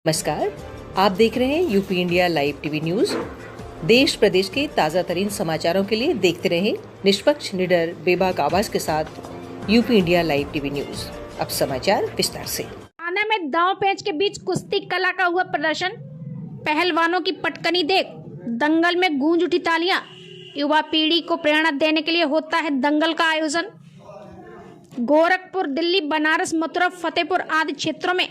नमस्कार, आप देख रहे हैं UP India live TV news. देश प्रदेश के ताजा तरीन समाचारों के लिए देखते रहें निष्पक्ष, निडर, बेबाक आवाज के साथ UP India live TV news. अब समाचार विस्तार से। आना में दांव पेंच के बीच कुश्ती कला का हुआ प्रदर्शन। पहलवानों की पटकनी देख दंगल में गूंज उठी तालियां। युवा पीढ़ी को प्रेरणा देने के लिए होता है दंगल का आयोजन। गोरखपुर, दिल्ली, बनारस, मथुरा, फतेहपुर आदि क्षेत्रों में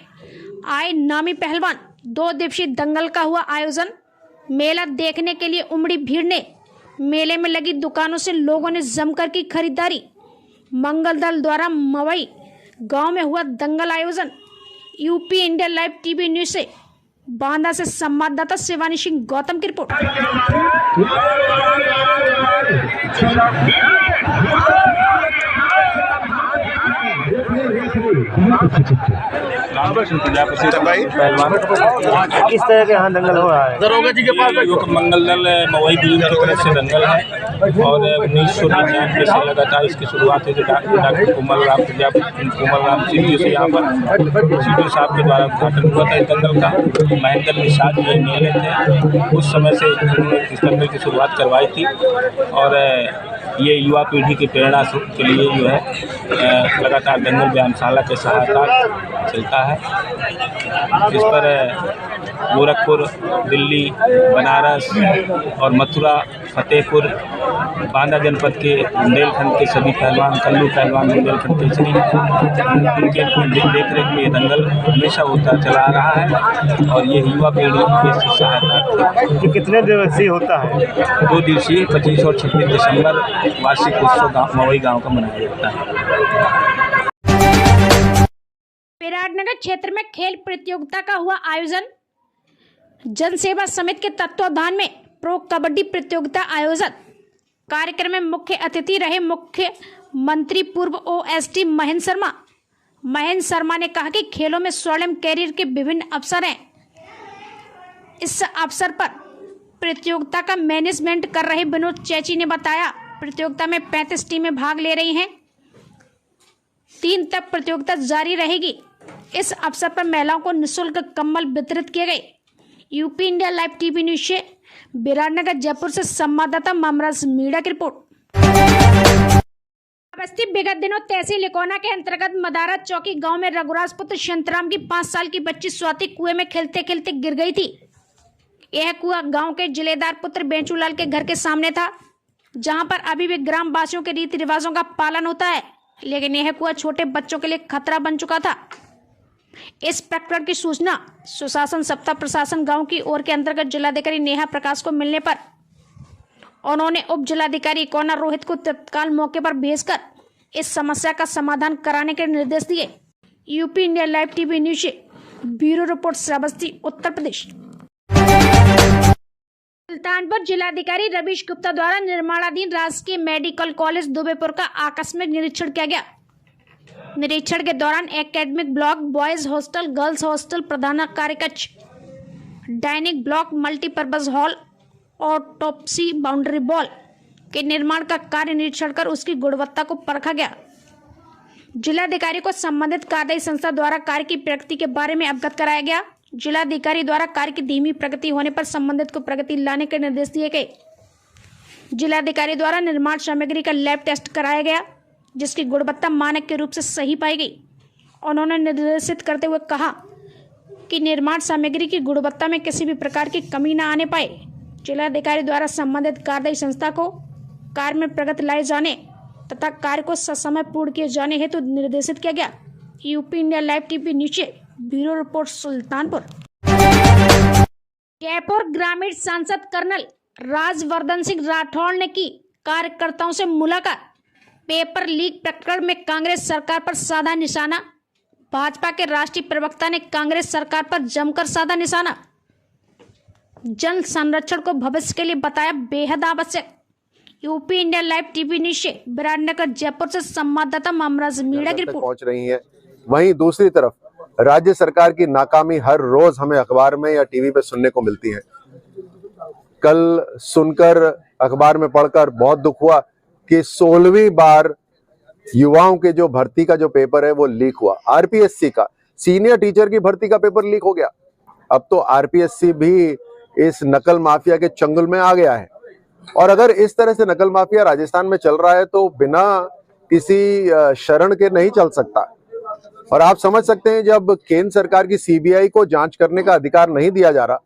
आए नामी पहलवान। 2 दिवसीय दंगल का हुआ आयोजन। मेला देखने के लिए उमड़ी भीड़ ने मेले में लगी दुकानों से लोगों ने जमकर की खरीदारी। मंगल दल द्वारा मवई गांव में हुआ दंगल आयोजन। UP India live TV news से बांदा से संवाददाता शिवानी सिंह गौतम की रिपोर्ट। किस तरह के यहाँ दंगल हो रहा है? दरोगा जी के पास मंगल दल मवई की तरफ से दंगल है और 1999 से लगातार इसकी शुरुआत है। जो डॉक्टर कुमल राम सिंह से यहाँ पर सीडो साहब के द्वारा उद्घाटन हुआ था इस दंगल का। महेंद्र निषाद ये मेले थे, उस समय से उन्होंने इस दंगल की शुरुआत करवाई थी और ये युवा पीढ़ी की प्रेरणा के लिए जो है लगातार दंगल व्यायामशाला के सहायता चलता है। जिस पर गोरखपुर, दिल्ली, बनारस और मथुरा, फतेहपुर, बांदा जनपद के बुंदेलखंड के सभी पहलवान, कल्लू पहलवान बुंदेलखंड केसरी उनके देख रेख में ये दंगल हमेशा होता चला आ रहा है और ये युवा पीढ़ी की सहायता। कितने दिवसीय होता है? 2 दिवसीय 25 और 26 दिसंबर वार्षिक उत्सव मवई गाँव का मनाया जाता है। विराटनगर क्षेत्र में खेल प्रतियोगिता का हुआ आयोजन। जन सेवा समिति के तत्वावधान में प्रो कबड्डी प्रतियोगिता आयोजन। कार्यक्रम में मुख्य अतिथि रहे मुख्यमंत्री पूर्व ओएसडी महेंद्र शर्मा ने कहा कि खेलों में स्वर्णिम कैरियर के विभिन्न अवसर हैं। इस अवसर पर प्रतियोगिता का मैनेजमेंट कर रहे विनोद चैची ने बताया, प्रतियोगिता में 35 टीमें भाग ले रही हैं। 3 तक प्रतियोगिता जारी रहेगी। इस अवसर पर महिलाओं को निःशुल्क कंबल वितरित किए गए। UP India live TV news से विराटनगर, जयपुर से संवाददाता मामराज मीणा की रिपोर्ट। बस्ती विगत दिनों तहसील इकोना के अंतर्गत मदारा चौकी गांव में रघुराज पुत्र शंतराम की 5 साल की बच्ची स्वाति कुएं में खेलते खेलते गिर गई थी। यह कुआं गांव के जिलेदार पुत्र बेंचूलाल के घर के सामने था, जहां पर अभी भी ग्राम वासियों के रीति रिवाजों का पालन होता है, लेकिन यह कुआं छोटे बच्चों के लिए खतरा बन चुका था। इस प्रकरण की सूचना सुशासन सप्ताह प्रशासन गांव की ओर के अंतर्गत जिलाधिकारी नेहा प्रकाश को मिलने पर उन्होंने उप जिलाधिकारी कोना रोहित को तत्काल मौके पर भेजकर इस समस्या का समाधान कराने के निर्देश दिए। UP India live TV news से ब्यूरो रिपोर्ट, श्रावस्ती, उत्तर प्रदेश। सुल्तानपुर जिलाधिकारी रवीश गुप्ता द्वारा निर्माणाधीन राजकीय मेडिकल कॉलेज दुबेपुर का आकस्मिक निरीक्षण किया गया। निरीक्षण के दौरान academic block, boys hostel, girls hostel, प्रधान कार्य कक्ष, dining block, multipurpose hall, autopsy, boundary wall के निर्माण का कार्य निरीक्षण कर उसकी गुणवत्ता को परखा गया। जिलाधिकारी को संबंधित कार्यदायी संस्था द्वारा कार्य की प्रगति के बारे में अवगत कराया गया। जिलाधिकारी द्वारा कार्य की धीमी प्रगति होने पर संबंधित को प्रगति लाने के निर्देश दिए गए। जिलाधिकारी द्वारा निर्माण सामग्री का लैब टेस्ट कराया गया, जिसकी गुणवत्ता मानक के रूप से सही पाई गई। उन्होंने निर्देशित करते हुए कहा कि निर्माण सामग्री की गुणवत्ता में किसी भी प्रकार की कमी न आने पाए। जिलाधिकारी द्वारा संबंधित कार्यदायी संस्था को कार्य में प्रगति लाए जाने तथा कार्य को ससमय पूर्ण किए जाने हेतु निर्देशित किया गया। UP India live TV news bureau report, Sultanpur. Jaipur ग्रामीण सांसद कर्नल राजवर्धन सिंह राठौड़ ने की कार्यकर्ताओं से मुलाकात। पेपर लीक प्रकरण में कांग्रेस सरकार पर साधा निशाना। भाजपा के राष्ट्रीय प्रवक्ता ने कांग्रेस सरकार पर जमकर साधा निशाना। जल संरक्षण को भविष्य के लिए बताया बेहद आवश्यक। UP India live TV news से विराटनगर, जयपुर से संवाददाता मामराज मीणा की रिपोर्ट। पहुंच रही है। वहीं दूसरी तरफ राज्य सरकार की नाकामी हर रोज हमें अखबार में या टीवी पे सुनने को मिलती है। कल सुनकर, अखबार में पढ़कर बहुत दुख हुआ कि 16वीं बार युवाओं के जो भर्ती का जो पेपर है वो लीक हुआ। आरपीएससी का सीनियर टीचर की भर्ती का पेपर लीक हो गया। अब तो आरपीएससी भी इस नकल माफिया के चंगुल में आ गया है। और अगर इस तरह से नकल माफिया राजस्थान में चल रहा है तो बिना किसी शरण के नहीं चल सकता। और आप समझ सकते हैं, जब केंद्र सरकार की सीबीआई को जांच करने का अधिकार नहीं दिया जा रहा,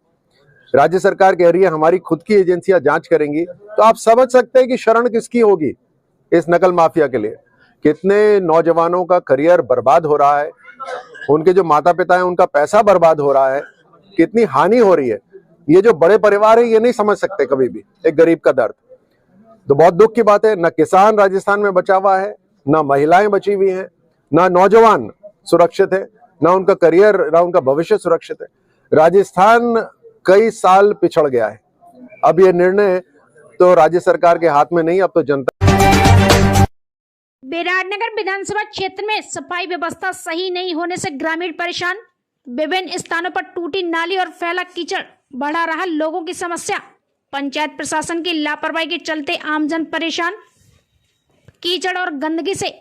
राज्य सरकार कह रही है हमारी खुद की एजेंसियां जांच करेंगी, तो आप समझ सकते हैं कि शरण किसकी होगी इस नकल माफिया के लिए। कितने नौजवानों का करियर बर्बाद हो रहा है, उनके जो माता पिता हैं उनका पैसा बर्बाद हो रहा है, कितनी हानि हो रही है। ये जो बड़े परिवार है ये नहीं समझ सकते कभी भी एक गरीब का दर्द। तो बहुत दुख की बात है, न किसान राजस्थान में बचा हुआ है, न महिलाएं बची हुई हैं, न नौजवान सुरक्षित है, न उनका करियर, न उनका भविष्य सुरक्षित है। राजस्थान कई साल पिछड़ गया है। अब ये निर्णय तो राज्य सरकार के हाथ में नहीं, अब तो जनता। बिराटनगर विधानसभा क्षेत्र में सफाई व्यवस्था सही नहीं होने से ग्रामीण परेशान। विभिन्न स्थानों पर टूटी नाली और फैला कीचड़ बढ़ा रहा लोगों की समस्या। पंचायत प्रशासन की लापरवाही के चलते आमजन परेशान। कीचड़ और गंदगी से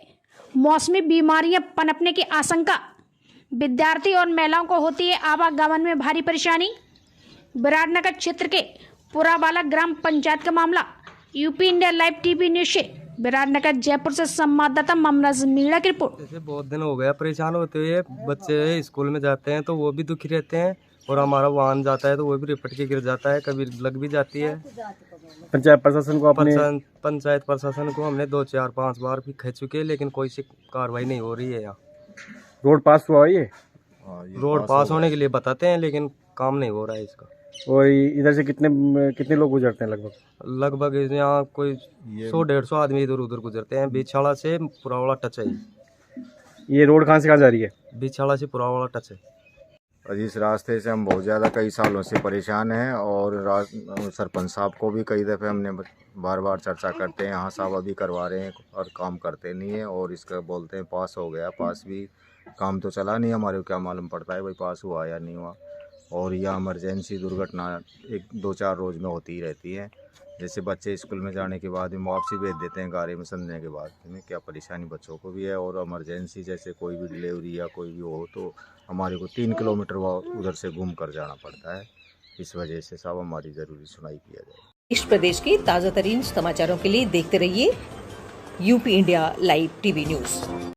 मौसमी बीमारियां पनपने की आशंका। विद्यार्थी और महिलाओं को होती है आवागमन में भारी परेशानी। बिराटनगर क्षेत्र के पुरावाला ग्राम पंचायत का मामला। UP India live TV news से बिराटनगर जयपुर से संवाददाता ममराज मीणा की रिपोर्ट। जैसे बहुत दिन हो गया परेशान होते हुए, बच्चे स्कूल में जाते हैं तो वो भी दुखी रहते हैं, और हमारा वाहन जाता है तो वो भी रिपट के गिर जाता है, कभी लग भी जाती है। पंचायत प्रशासन को पंचायत प्रशासन को हमने 2 4 5 बार भी कह चुके हैं, लेकिन कोई सी कार्रवाई नहीं हो रही है। यहाँ रोड पास हुआ है ये रोड पास होने के लिए बताते हैं, लेकिन काम नहीं हो रहा है इसका। और इधर से कितने लोग गुजरते हैं लगभग यहाँ कोई 100-150 आदमी इधर उधर गुजरते हैं। बिछाड़ा से पुरावाला टच है। ये रोड कहाँ से कहाँ जा रही है? बिछाड़ा से पुरावाला टच है। और इस रास्ते से हम बहुत ज़्यादा कई सालों से परेशान हैं, और सरपंच साहब को भी कई दफ़े हमने बार बार चर्चा करते हैं। यहाँ साहब अभी करवा रहे हैं और काम करते नहीं है, और इसका बोलते हैं पास हो गया, पास भी काम तो चला नहीं, हमारे को क्या मालूम पड़ता है भाई पास हुआ या नहीं हुआ। और यह इमरजेंसी दुर्घटना 1-2-4 रोज़ में होती ही रहती है। जैसे बच्चे स्कूल में जाने के बाद में वापसी भेज देते हैं गाड़ी में, समझने के बाद में क्या परेशानी बच्चों को भी है। और इमरजेंसी जैसे कोई भी डिलीवरी या कोई भी हो तो हमारे को 3 किलोमीटर उधर से घूम कर जाना पड़ता है। इस वजह से सब हमारी ज़रूरी सुनाई किया जाए। देश प्रदेश के ताज़ा तरीन समाचारों के लिए देखते रहिए UP India live TV news.